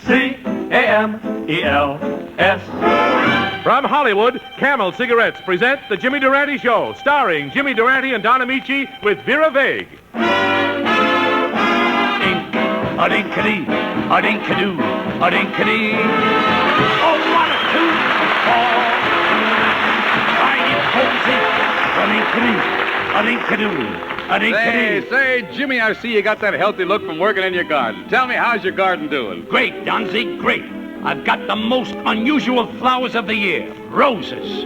From Hollywood, Camel Cigarettes present The Jimmy Durante Show, starring Jimmy Durante and Don Ameche with Vera Vogue. A-dink-a-dee, a-dink-a-doo, a-dink-a-dee. Oh, what a toot! Oh, I get cozy. A-dink-a-doo, a-dink-a-doo. Say, Jimmy, I see you got that healthy look from working in your garden. Tell me, how's your garden doing? Great, Donzie, great. I've got the most unusual flowers of the year, roses.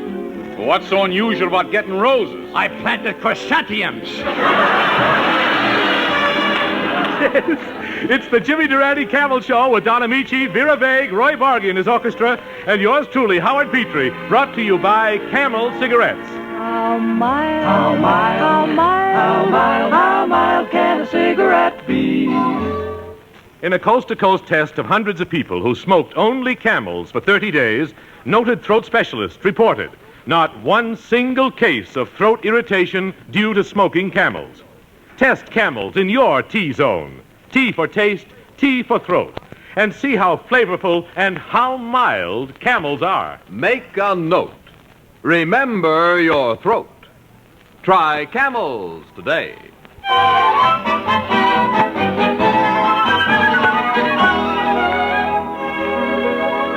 Well, what's so unusual about getting roses? I planted chrysanthemums. It's the Jimmy Durante Camel Show with Don Ameche, Vera Vogue, Roy Vargy and his orchestra, and yours truly, Howard Petrie, brought to you by Camel Cigarettes. How mild can a cigarette be? In a coast-to-coast test of hundreds of people who smoked only Camels for 30 days, noted throat specialists reported not one single case of throat irritation due to smoking Camels. Test Camels in your T-zone. T for taste, T for throat. And see how flavorful and how mild Camels are. Make a note. Remember your throat. Try Camels today.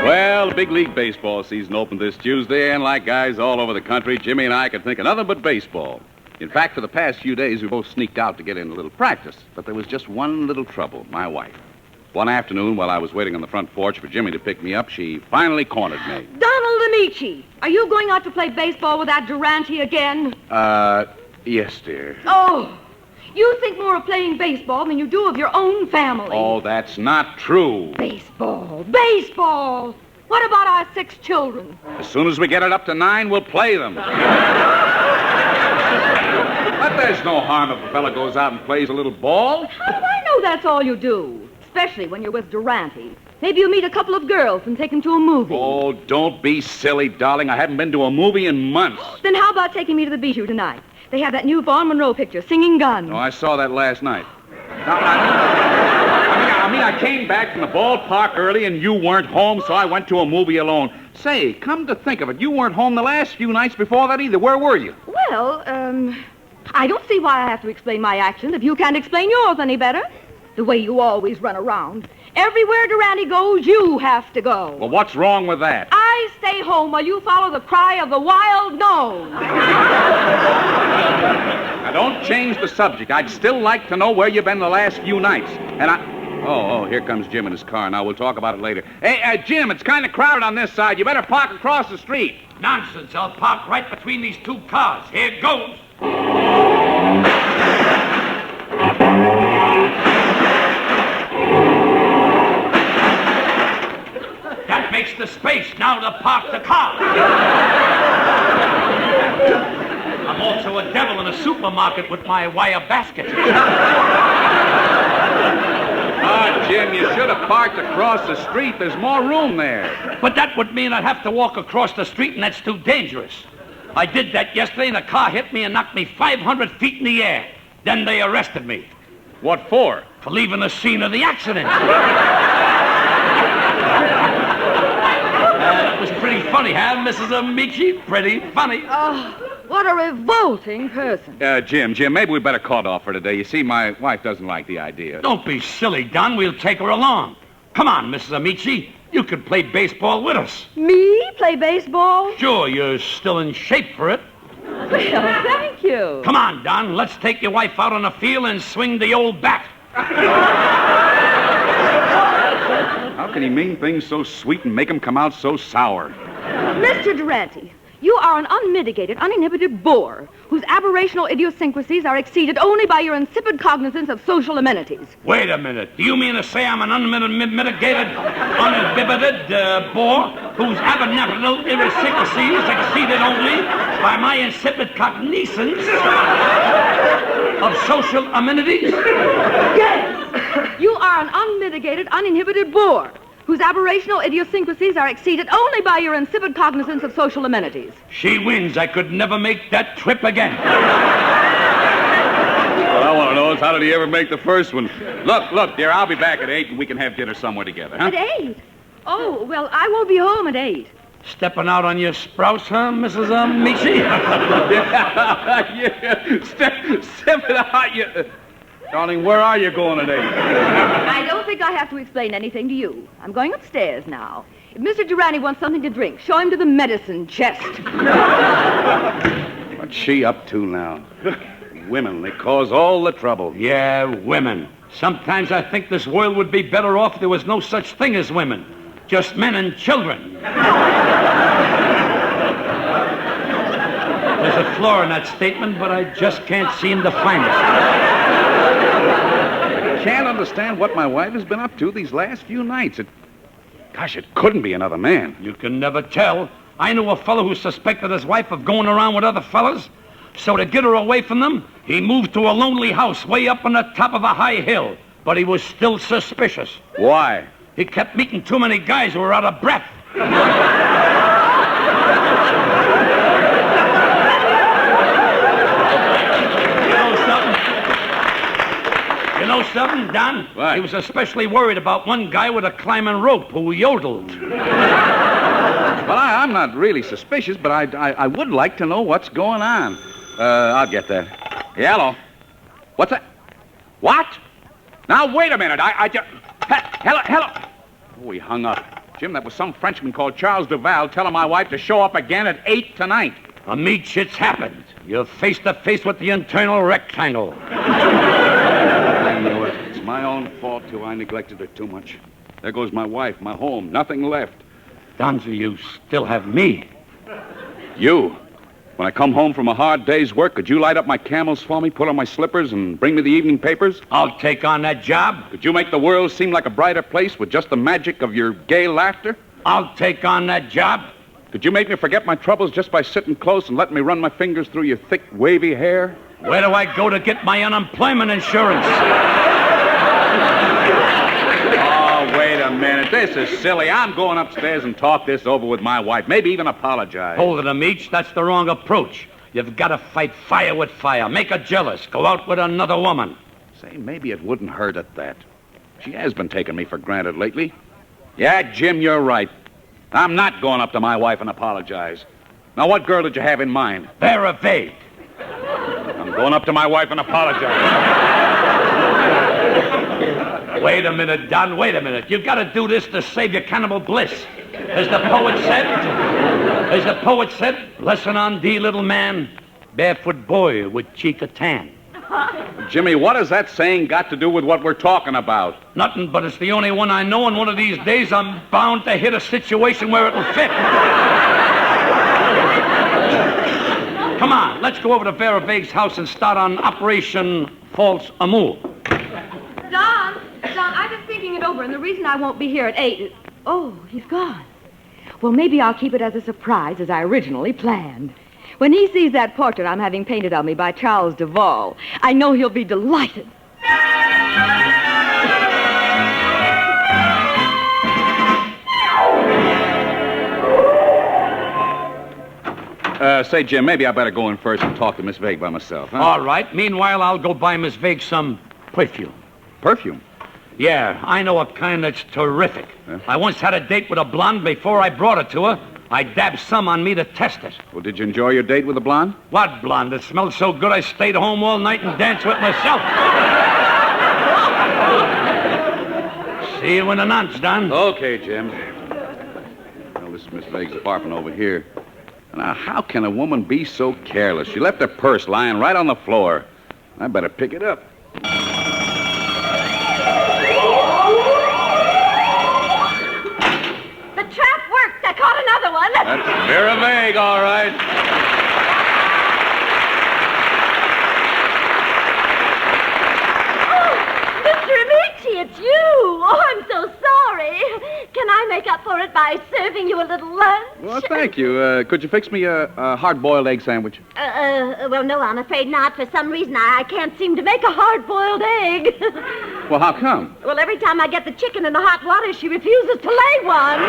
Well, the big league baseball season opened this Tuesday, and like guys all over the country, Jimmy and I could think of nothing but baseball. In fact, for the past few days, we both sneaked out to get in a little practice. But there was just one little trouble, my wife. One afternoon, while I was waiting on the front porch for Jimmy to pick me up, she finally cornered me. Donald Ameche, are you going out to play baseball with that Durante again? Yes, dear. Oh, you think more of playing baseball than you do of your own family. Oh, that's not true. Baseball. What about our 6 children? As soon as we get it up to 9, we'll play them. But there's no harm if a fella goes out and plays a little ball. How do I know that's all you do? Especially when you're with Durante. Maybe you'll meet a couple of girls and take them to a movie. Oh, don't be silly, darling. I haven't been to a movie in months. Then how about taking me to the Bijou tonight? They have that new Vaughn Monroe picture, Singing Gun. Oh, I saw that last night. I came back from the ballpark early and you weren't home, so I went to a movie alone. Say, come to think of it, you weren't home the last few nights before that either. Where were you? Well, I don't see why I have to explain my actions if you can't explain yours any better. The way you always run around. Everywhere Durante goes, you have to go. Well, what's wrong with that? I stay home while you follow the cry of the wild gnome. Now, don't change the subject. I'd still like to know where you've been the last few nights. And Oh, here comes Jim in his car. Now, we'll talk about it later. Hey, Jim, it's kind of crowded on this side. You better park across the street. Nonsense. I'll park right between these 2 cars. Here it goes. That makes the space now to park the car. I'm also a devil in a supermarket with my wire basket. Jim, you should have parked across the street. There's more room there. But that would mean I'd have to walk across the street, and that's too dangerous. I did that yesterday, and a car hit me and knocked me 500 feet in the air. Then they arrested me. What for? For leaving the scene of the accident. It was pretty funny, huh, Mrs. Ameche? Pretty funny. Oh, what a revolting person. Jim, maybe we better call it off for today. You see, my wife doesn't like the idea. Don't be silly, Don. We'll take her along. Come on, Mrs. Ameche. You could play baseball with us. Me? Play baseball? Sure, you're still in shape for it. Well, thank you. Come on, Don. Let's take your wife out on the field and swing the old bat. How can he mean things so sweet and make them come out so sour? Mr. Durante, you are an unmitigated, uninhibited bore whose aberrational idiosyncrasies are exceeded only by your insipid cognizance of social amenities. Wait a minute. Do you mean to say I'm an unmitigated, uninhibited bore whose aberrational idiosyncrasies exceeded only by my insipid cognizance of social amenities? Yes! You are an unmitigated, uninhibited bore whose aberrational idiosyncrasies are exceeded only by your insipid cognizance of social amenities. She wins. I could never make that trip again. What I want to know is how did he ever make the first one? Look, dear, I'll be back at 8 and we can have dinner somewhere together, huh? At 8? Oh, well, I won't be home at 8. Stepping out on your sprouts, huh, Mrs. Ameche? Yeah, stepping out. Darling, where are you going today? I don't think I have to explain anything to you. I'm going upstairs now. If Mr. Durante wants something to drink, show him to the medicine chest. What's she up to now? Women, they cause all the trouble. Yeah, women. Sometimes I think this world would be better off if there was no such thing as women. Just men and children. There's a flaw in that statement, but I just can't seem to find it. I can't understand what my wife has been up to these last few nights. Gosh, it couldn't be another man. You can never tell. I knew a fellow who suspected his wife of going around with other fellas. So to get her away from them, he moved to a lonely house way up on the top of a high hill. But he was still suspicious. Why? He kept meeting too many guys who were out of breath. You know something, Don? What? He was especially worried about one guy with a climbing rope who yodeled. Well, I'm not really suspicious, but I would like to know what's going on. I'll get that. Yeah, hello. What's that? What? Now, wait a minute. Hello. Oh, he hung up. Jim, that was some Frenchman called Charles Duval telling my wife to show up again at 8 tonight. Ameche, it's happened. You're face to face with the internal rectangle. I knew it. It's my own fault, too. I neglected her too much. There goes my wife, my home, nothing left. Donza, you still have me. You. When I come home from a hard day's work, could you light up my camels for me, put on my slippers, and bring me the evening papers? I'll take on that job. Could you make the world seem like a brighter place with just the magic of your gay laughter? I'll take on that job. Could you make me forget my troubles just by sitting close and letting me run my fingers through your thick, wavy hair? Where do I go to get my unemployment insurance? Oh, wait a minute. This is silly. I'm going upstairs and talk this over with my wife. Maybe even apologize. Hold it, Ameche. That's the wrong approach. You've got to fight fire with fire. Make her jealous. Go out with another woman. Say, maybe it wouldn't hurt at that. She has been taking me for granted lately. Yeah, Jim, you're right. I'm not going up to my wife and apologize. Now, what girl did you have in mind? Vera Vogue. I'm going up to my wife and apologize. Wait a minute, Don. Wait a minute. You've got to do this to save your cannibal bliss. As the poet said, lesson on thee, little man, barefoot boy with cheek a tan. Jimmy, what has that saying got to do with what we're talking about? Nothing, but it's the only one I know, and one of these days I'm bound to hit a situation where it'll fit. Come on, let's go over to Vera Vogue's house and start on Operation False Amour. Don, I've been thinking it over, and the reason I won't be here at 8 is... Oh, he's gone. Well, maybe I'll keep it as a surprise, as I originally planned. When he sees that portrait I'm having painted of me by Charles Duval, I know he'll be delighted. Say, Jim, maybe I better go in first and talk to Miss Vogue by myself, huh? All right. Meanwhile, I'll go buy Miss Vogue some perfume. Perfume? Yeah, I know a kind that's terrific. Yeah? I once had a date with a blonde before I brought it to her. I dabbed some on me to test it. Well, did you enjoy your date with the blonde? What blonde? It smelled so good I stayed home all night and danced with myself. See you in the nonce, Don. Okay, Jim. Well, this is Miss Vogue's apartment over here. Now, how can a woman be so careless? She left her purse lying right on the floor. I better pick it up. The trap worked. I caught another one. That's Vera Vogue, all right. Oh, Mr. Ameche, it's you. Oh, I'm so sorry. Can I make up for it by serving you a little lunch? Well, thank you. Could you fix me a hard-boiled egg sandwich? Well, no, I'm afraid not. For some reason, I can't seem to make a hard-boiled egg. Well, how come? Well, every time I get the chicken in the hot water, she refuses to lay one.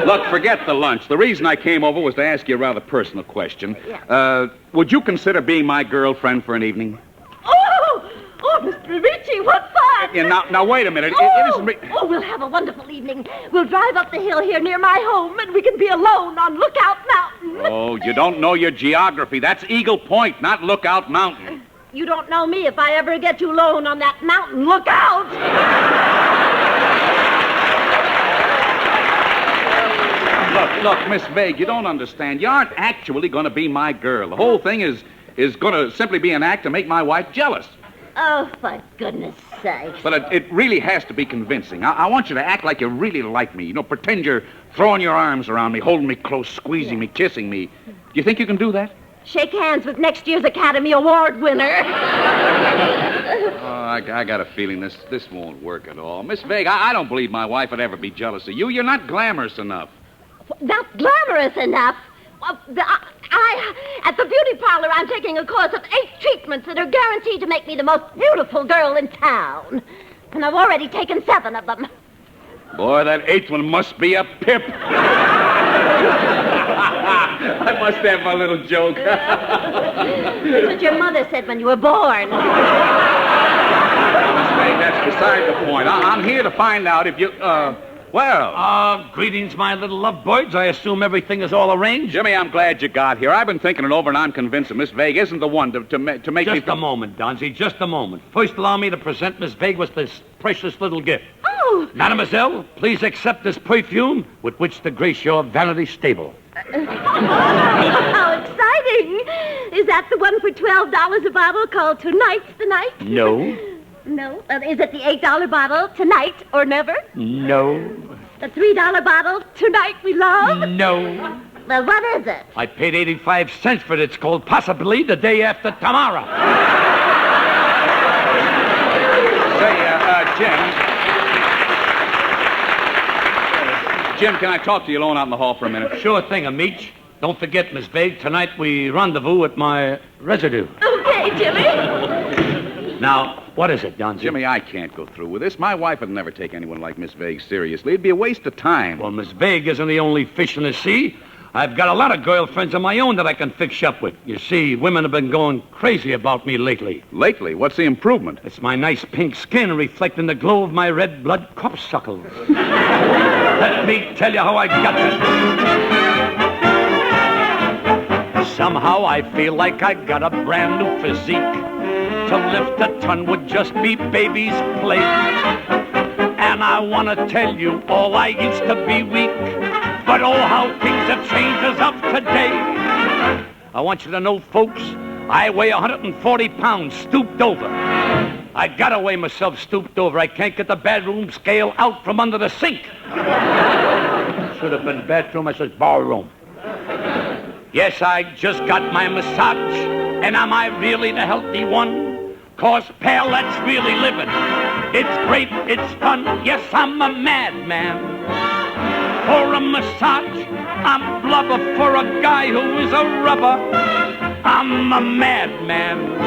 Look, forget the lunch. The reason I came over was to ask you a rather personal question. Yeah. Would you consider being my girlfriend for an evening? Oh, Mr. Ritchie, what fun! Yeah, now, wait a minute. Oh, it isn't... oh, we'll have a wonderful evening. We'll drive up the hill here near my home, and we can be alone on Lookout Mountain. Oh, you don't know your geography. That's Eagle Point, not Lookout Mountain. You don't know me. If I ever get you alone on that mountain, look out! Look, Miss Vague, you don't understand. You aren't actually going to be my girl. The whole thing is going to simply be an act to make my wife jealous. Oh, for goodness sake. But it really has to be convincing. I want you to act like you really like me. You know, pretend you're throwing your arms around me, holding me close, squeezing me, kissing me. Do you think you can do that? Shake hands with next year's Academy Award winner. I got a feeling this won't work at all. Miss Vague, I don't believe my wife would ever be jealous of you. You're not glamorous enough. Not glamorous enough? At the beauty parlor, I'm taking a course of 8 treatments that are guaranteed to make me the most beautiful girl in town. And I've already taken 7 of them. Boy, that 8th one must be a pip. I must have my little joke. That's what your mother said when you were born. Miss Vague, that's beside the point. I'm here to find out if you, Greetings, my little lovebirds. I assume everything is all arranged? Jimmy, I'm glad you got here. I've been thinking it over, and I'm convinced that Miss Vague isn't the one to make me... Just a moment, Donzie, just a moment. First, allow me to present Miss Vague with this precious little gift. Oh! Mademoiselle, please accept this perfume with which to grace your vanity stable. How exciting! Is that the one for $12 a bottle called Tonight's the Night? No. No? Is it the $8 bottle, Tonight or Never? No. The $3 bottle, Tonight We Love? No. Well, what is it? I paid 85 cents for it. It's called Possibly the Day After Tomorrow. Say, Jim, can I talk to you alone out in the hall for a minute? Sure thing, Ameche. Don't forget, Miss Vague, tonight we rendezvous at my residue. Okay, Jimmy. Now, what is it, Donzie? Jimmy, I can't go through with this. My wife would never take anyone like Miss Vague seriously. It'd be a waste of time. Well, Miss Vague isn't the only fish in the sea. I've got a lot of girlfriends of my own that I can fix up with. You see, women have been going crazy about me lately. Lately? What's the improvement? It's my nice pink skin reflecting the glow of my red blood corpuscles. Let me tell you how I got this. Somehow I feel like I got a brand new physique. To lift a ton would just be baby's play. And I want to tell you, all I used to be weak. But oh, how things have changed as of today. I want you to know, folks, I weigh 140 pounds stooped over. I gotta weigh myself stooped over. I can't get the bedroom scale out from under the sink. Should have been bedroom, I said ballroom. Yes, I just got my massage. And am I really the healthy one? 'Cause, pal, that's really living. It's great, it's fun. Yes, I'm a madman. For a massage, I'm blubber. For a guy who is a rubber, I'm a madman.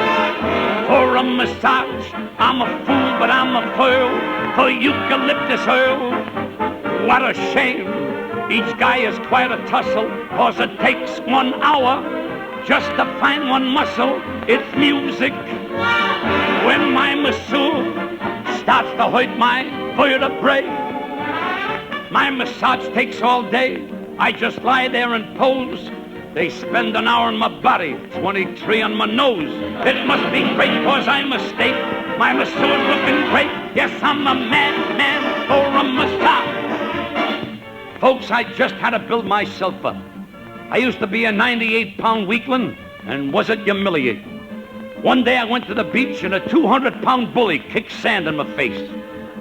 For a massage, I'm a fool, but I'm a fool. For eucalyptus oil, what a shame. Each guy is quite a tussle, 'cause it takes 1 hour just to find one muscle. It's music. When my masseuse starts to hurt my vertebrae, my massage takes all day. I just lie there and pose. They spend an hour on my body, 23 on my nose. It must be great, 'cause I'm a steak. My masseuse looking great. Yes, I'm a madman for a massage. Folks, I just had to build myself up. I used to be a 98-pound weakling, and was it humiliating? One day I went to the beach and a 200-pound bully kicked sand in my face.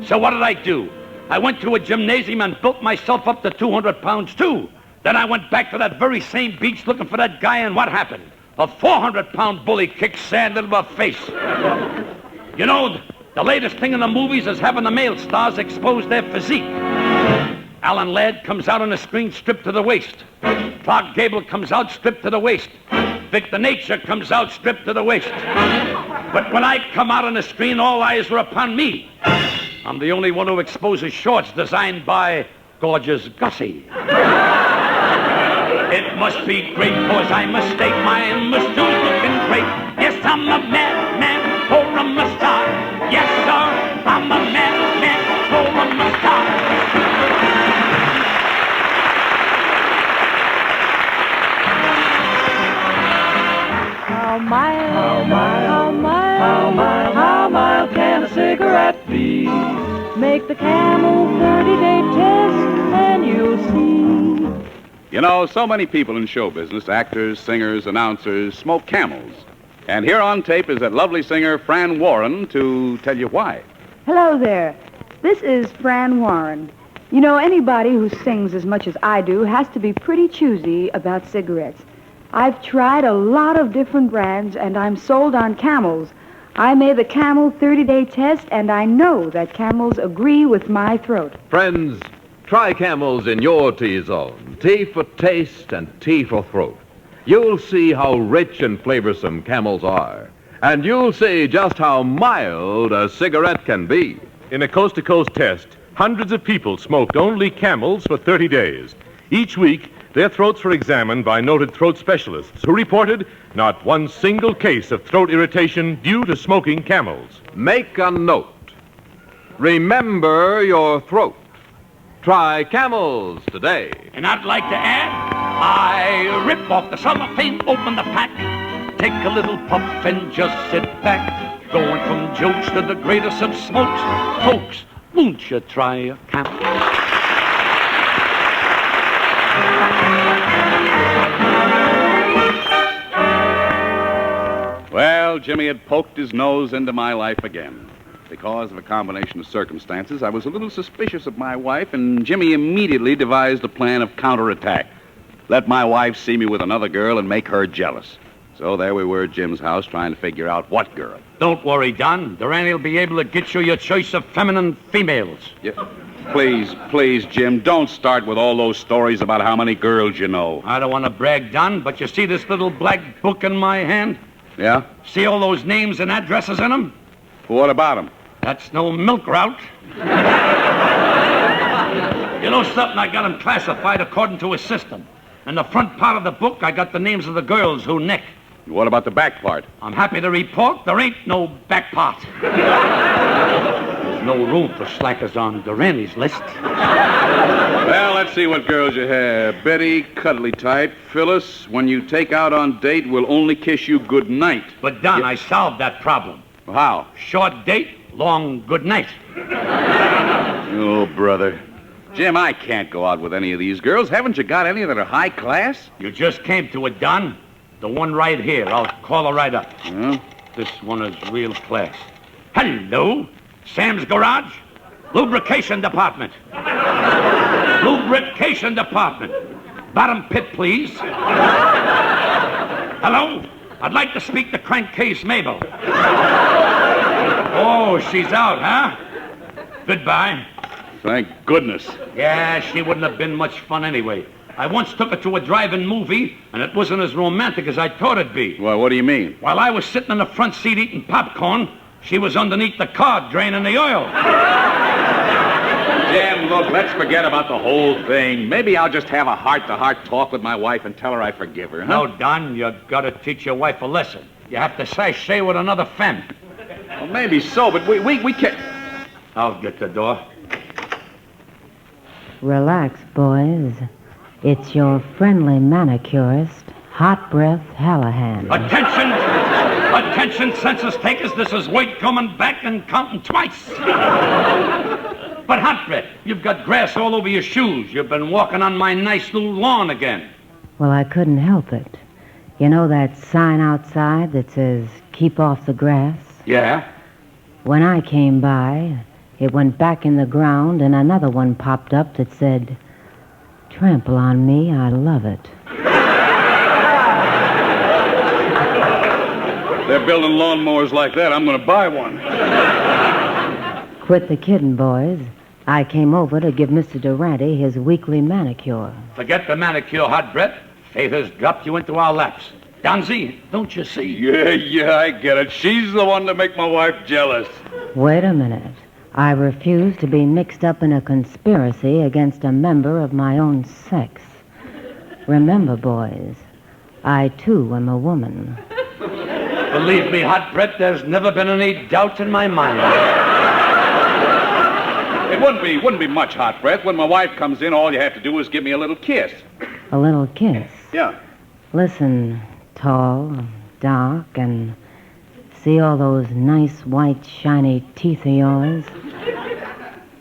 So what did I do? I went to a gymnasium and built myself up to 200 pounds too. Then I went back to that very same beach looking for that guy, and what happened? A 400-pound bully kicked sand in my face. You know, the latest thing in the movies is having the male stars expose their physique. Alan Ladd comes out on the screen stripped to the waist. Clark Gable comes out stripped to the waist. Victor Nature comes out stripped to the waist. But when I come out on the screen, all eyes are upon me. I'm the only one who exposes shorts designed by gorgeous Gussie. It must be great, cause I mistake my mistook looking great. Yes, I'm a madman for a mustard. Yes, sir, I'm a madman for a mustard. How mild can a cigarette be? Make the Camel 30-day test and you'll see. You know, so many people in show business, actors, singers, announcers, smoke Camels. And here on tape is that lovely singer, Fran Warren, to tell you why. Hello there. This is Fran Warren. You know, anybody who sings as much as I do has to be pretty choosy about cigarettes. I've tried a lot of different brands, and I'm sold on Camels. I made the Camel 30-day test, and I know that Camels agree with my throat. Friends, try Camels in your T-zone. T for taste and T for throat. You'll see how rich and flavorsome Camels are. And you'll see just how mild a cigarette can be. In a coast-to-coast test, hundreds of people smoked only Camels for 30 days. Each week, their throats were examined by noted throat specialists who reported not one single case of throat irritation due to smoking Camels. Make a note. Remember your throat. Try Camels today. And I'd like to add, I rip off the cellophane, open the pack, take a little puff and just sit back. Going from jokes to the greatest of smokes. Folks, won't you try a Camel? Well, Jimmy had poked his nose into my life again. Because of a combination of circumstances, I was a little suspicious of my wife, and Jimmy immediately devised a plan of counterattack. Let my wife see me with another girl and make her jealous. So there we were at Jim's house trying to figure out what girl. Don't worry, Don. Durante will be able to get you your choice of feminine females. Yeah. Please, Jim, don't start with all those stories about how many girls you know. I don't want to brag, Don, but you see this little black book in my hand? Yeah? See all those names and addresses in them? What about them? That's no milk route. You know something? I got them classified according to a system. In the front part of the book, I got the names of the girls who nick. What about the back part? I'm happy to report there ain't no back part. There's no room for slackers on Durante's list. Well, let's see what girls you have. Betty, cuddly type. Phyllis, when you take out on date, will only kiss you good night. But, Don, I solved that problem. How? Short date, long good night. Oh, brother. Jim, I can't go out with any of these girls. Haven't you got any that are high class? You just came to it, Don. The one right here. I'll call her right up. Huh? This one is real class. Hello. Sam's Garage. Lubrication Department. Lubrication Department. Bottom pit, please. Hello? I'd like to speak to Crankcase Mabel. Oh, she's out, huh? Goodbye. Thank goodness. Yeah, she wouldn't have been much fun anyway. I once took her to a drive-in movie, and it wasn't as romantic as I thought it'd be. Well, what do you mean? While I was sitting in the front seat eating popcorn, she was underneath the car draining the oil. Jim, look, let's forget about the whole thing. Maybe I'll just have a heart-to-heart talk with my wife and tell her I forgive her, huh? No, Don, you gotta teach your wife a lesson. You have to sashay with another femme. Well, maybe so, but we can't... I'll get the door. Relax, boys. It's your friendly manicurist, Hot Breath Hallahan. Attention! Attention, census takers. This is Wade coming back and counting twice. But, Hot Breath, you've got grass all over your shoes. You've been walking on my nice little lawn again. Well, I couldn't help it. You know that sign outside that says, keep off the grass? Yeah? When I came by, it went back in the ground, and another one popped up that said, trample on me, I love it. They're building lawnmowers like that. I'm going to buy one. Quit the kidding, boys. I came over to give Mr. Durante his weekly manicure. Forget the manicure, Hot Breath. Fate has dropped you into our laps. Donzie, don't you see? Yeah, I get it. She's the one to make my wife jealous. Wait a minute. I refuse to be mixed up in a conspiracy against a member of my own sex. Remember, boys, I too am a woman. Believe me, Hot Brett, there's never been any doubt in my mind. It wouldn't be much, Hot Breath. When my wife comes in, all you have to do is give me a little kiss. A little kiss? Yeah. Listen, tall, dark, and see all those nice, white, shiny teeth of yours?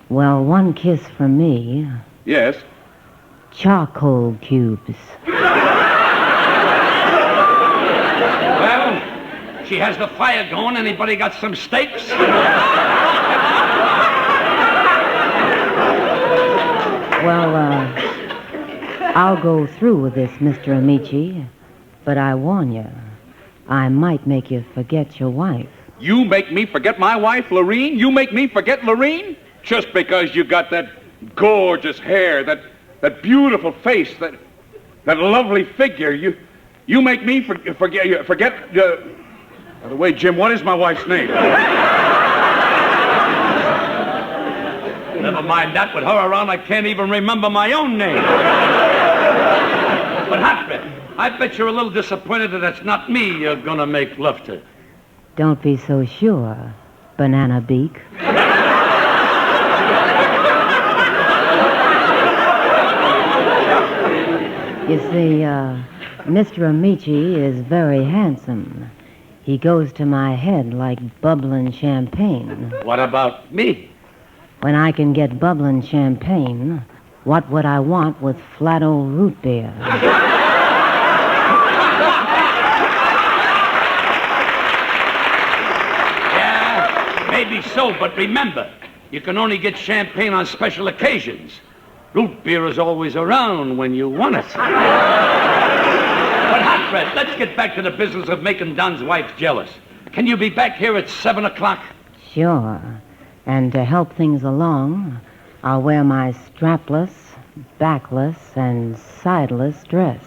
Well, one kiss from me. Yes. Charcoal cubes. Well, she has the fire going. Anybody got some steaks? Well, I'll go through with this, Mr. Ameche, but I warn you, I might make you forget your wife. You make me forget my wife, Lorene? You make me forget Lorene? Just because you got that gorgeous hair, that beautiful face, that lovely figure. You make me forget. By the way, Jim, what is my wife's name? Never mind that. With her around, I can't even remember my own name. But Hot Brett, I bet you're a little disappointed that it's not me you're gonna make love to. Don't be so sure, Banana Beak. You see, Mr. Ameche is very handsome. He goes to my head like bubbling champagne. What about me? When I can get bubbling champagne, what would I want with flat old root beer? Yeah, maybe so, but remember, you can only get champagne on special occasions. Root beer is always around when you want it. But Hot Brett, let's get back to the business of making Don's wife jealous. Can you be back here at 7 o'clock? Sure. And to help things along, I'll wear my strapless, backless, and sideless dress.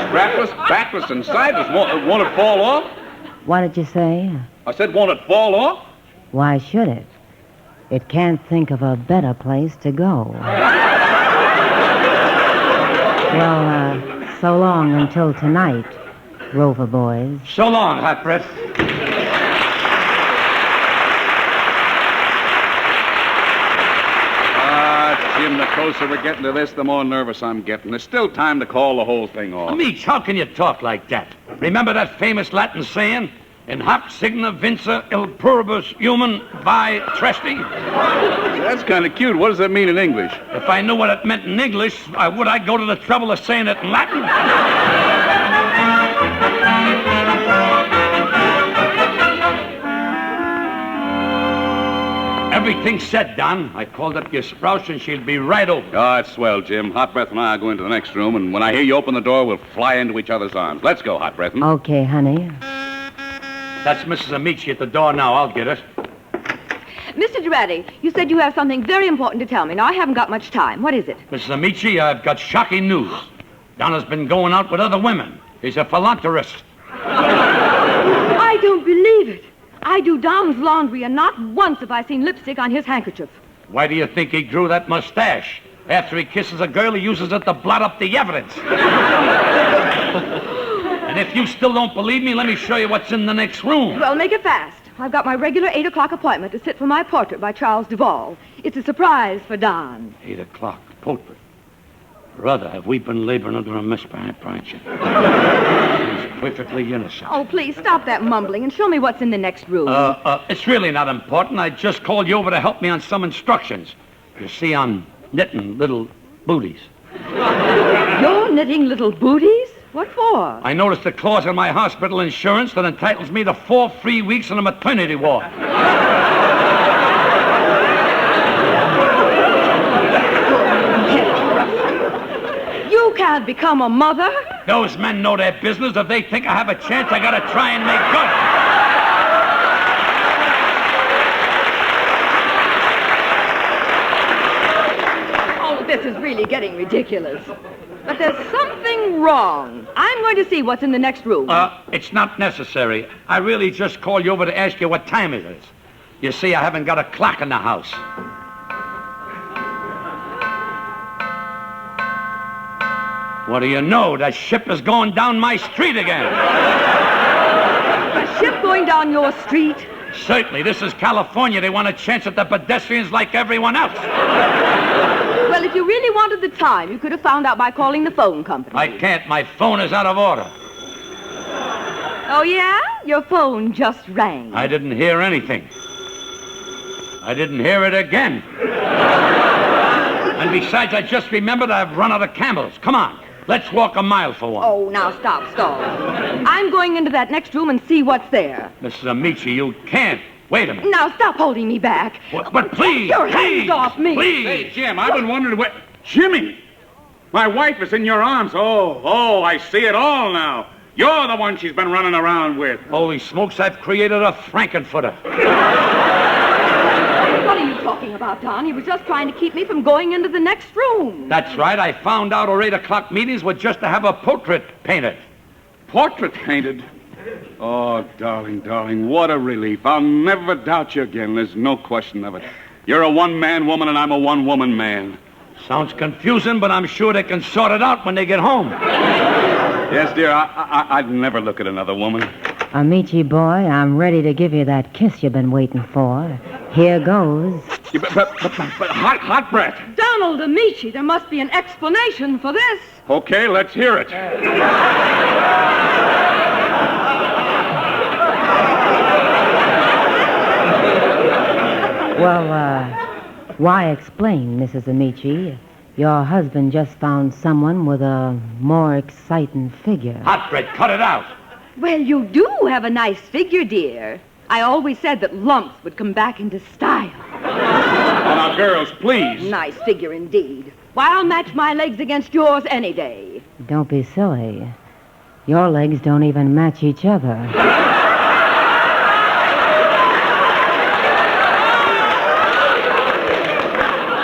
Strapless, backless, and sideless. Won't it fall off? What did you say? I said, won't it fall off? Why should it? It can't think of a better place to go. Well, so long until tonight, Rover boys. So long, Hot Brett. Jim, the closer we're getting to this, the more nervous I'm getting. There's still time to call the whole thing off. Ameche, how can you talk like that? Remember that famous Latin saying? In hoc signa vincer il pluribus human vi tresti? That's kind of cute. What does that mean in English? If I knew what it meant in English, would I go to the trouble of saying it in Latin? Everything's said, Don. I called up your spouse, and she'll be right over. Oh, it's swell, Jim. Hot Breath and I are going to the next room, and when I hear you open the door, we'll fly into each other's arms. Let's go, Hot Breath. Okay, honey. That's Mrs. Ameche at the door now. I'll get it. Mr. Durante, you said you have something very important to tell me. Now, I haven't got much time. What is it? Mrs. Ameche, I've got shocking news. Don has been going out with other women. He's a philanthropist. I don't believe it. I do Dom's laundry, and not once have I seen lipstick on his handkerchief. Why do you think he grew that mustache? After he kisses a girl, he uses it to blot up the evidence. And if you still don't believe me, let me show you what's in the next room. Well, make it fast. I've got my regular 8 o'clock appointment to sit for my portrait by Charles Duvall. It's a surprise for Don. 8 o'clock, portrait. Brother, have we been laboring under a misapprehension? He's perfectly innocent. Oh, please, stop that mumbling and show me what's in the next room. It's really not important. I just called you over to help me on some instructions. You see, I'm knitting little booties. You're knitting little booties? What for? I noticed a clause in my hospital insurance that entitles me to 4 free weeks in a maternity ward. You can't become a mother. Those men know their business. If they think I have a chance, I gotta try and make good. Oh, this is really getting ridiculous. But there's something wrong. I'm going to see what's in the next room. It's not necessary. I really just called you over to ask you what time it is. You see, I haven't got a clock in the house. What do you know? That ship is going down my street again. A ship going down your street? Certainly. This is California. They want a chance at the pedestrians like everyone else. Well, if you really wanted the time, you could have found out by calling the phone company. I can't. My phone is out of order. Oh, yeah? Your phone just rang. I didn't hear anything. I didn't hear it again. And besides, I just remembered I've run out of camels. Come on. Let's walk a mile for one. Oh, now stop. I'm going into that next room and see what's there. Mrs. Ameche, you can't. Wait a minute. Now stop holding me back. But please, Get your hands off me. Please. Hey, Jim, I've been wondering where... Jimmy! My wife is in your arms. Oh, I see it all now. You're the one she's been running around with. Holy smokes, I've created a Frankenfooter. What are you talking about, Don? He was just trying to keep me from going into the next room. That's right. I found out our 8 o'clock meetings were just to have a portrait painted. Portrait painted? Oh, darling, what a relief. I'll never doubt you again. There's no question of it. You're a one-man woman and I'm a one-woman man. Sounds confusing, but I'm sure they can sort it out when they get home. Yes, dear, I'd never look at another woman. Ameche boy, I'm ready to give you that kiss you've been waiting for. Here goes. But hot breath. Donald Ameche, there must be an explanation for this. Okay, let's hear it. Well, why explain, Mrs. Ameche? Your husband just found someone with a more exciting figure. Hot bread, cut it out. Well, you do have a nice figure, dear. I always said that lumps would come back into style. Oh, now, girls, please. Nice figure indeed. Why, I'll match my legs against yours any day. Don't be silly. Your legs don't even match each other.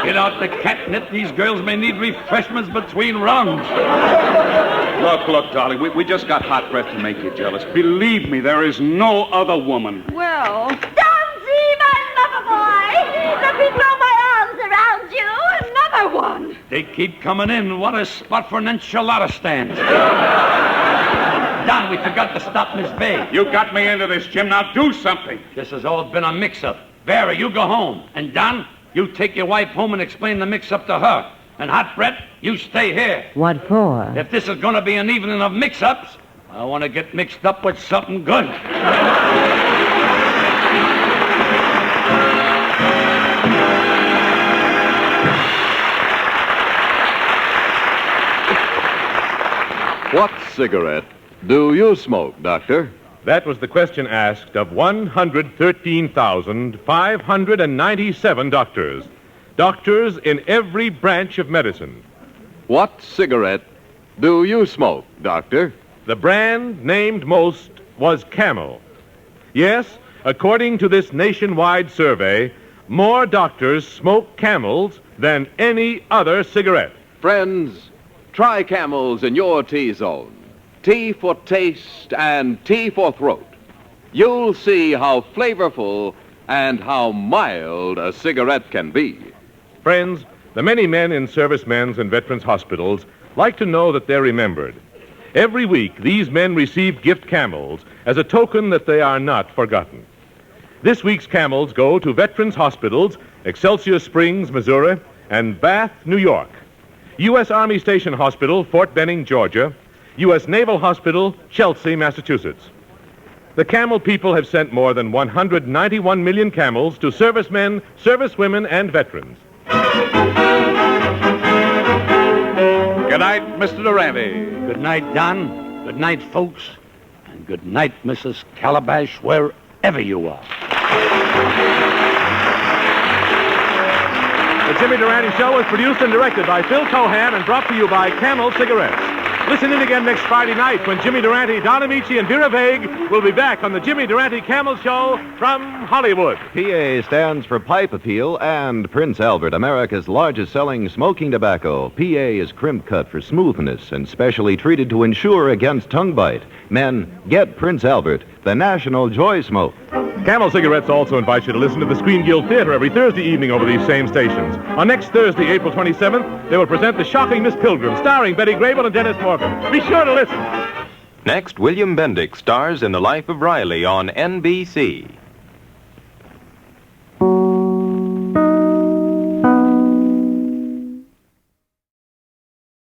Get out the catnip. These girls may need refreshments between rounds. Look, darling, we just got hot breath to make you jealous. Believe me, there is no other woman. Well, Donzie, my lover boy! Let me throw my arms around you. another one. They keep coming in. What a spot for an enchilada stand. Don, we forgot to stop Miss Bay. You got me into this, Jim. Now do something. This has all been a mix-up. Vera, you go home. And Don, you take your wife home and explain the mix-up to her. And Hot Brett, you stay here. What for? If this is going to be an evening of mix-ups, I want to get mixed up with something good. What cigarette do you smoke, Doctor? That was the question asked of 113,597 doctors. Doctors in every branch of medicine. What cigarette do you smoke, Doctor? The brand named most was Camel. Yes, according to this nationwide survey, more doctors smoke Camels than any other cigarette. Friends, try Camels in your T-zone. T for taste and T for throat. You'll see how flavorful and how mild a cigarette can be. Friends, the many men in servicemen's and veterans' hospitals like to know that they're remembered. Every week, these men receive gift Camels as a token that they are not forgotten. This week's Camels go to veterans' hospitals, Excelsior Springs, Missouri, and Bath, New York. U.S. Army Station Hospital, Fort Benning, Georgia. U.S. Naval Hospital, Chelsea, Massachusetts. The Camel people have sent more than 191 million Camels to servicemen, servicewomen, and veterans. Good night, Mr. Durante. Good night, Don. Good night, folks. And good night, Mrs. Calabash, wherever you are. The Jimmy Durante Show was produced and directed by Phil Cohan and brought to you by Camel Cigarettes. Listen in again next Friday night when Jimmy Durante, Don Ameche, and Vera Vogue will be back on the Jimmy Durante Camel Show from Hollywood. PA stands for Pipe Appeal and Prince Albert, America's largest selling smoking tobacco. PA is crimp cut for smoothness and specially treated to ensure against tongue bite. Men, get Prince Albert, the national joy smoke. Camel Cigarettes also invites you to listen to the Screen Guild Theater every Thursday evening over these same stations. On next Thursday, April 27th, they will present The Shocking Miss Pilgrim, starring Betty Grable and Dennis Morgan. Be sure to listen. Next, William Bendix stars in The Life of Riley on NBC.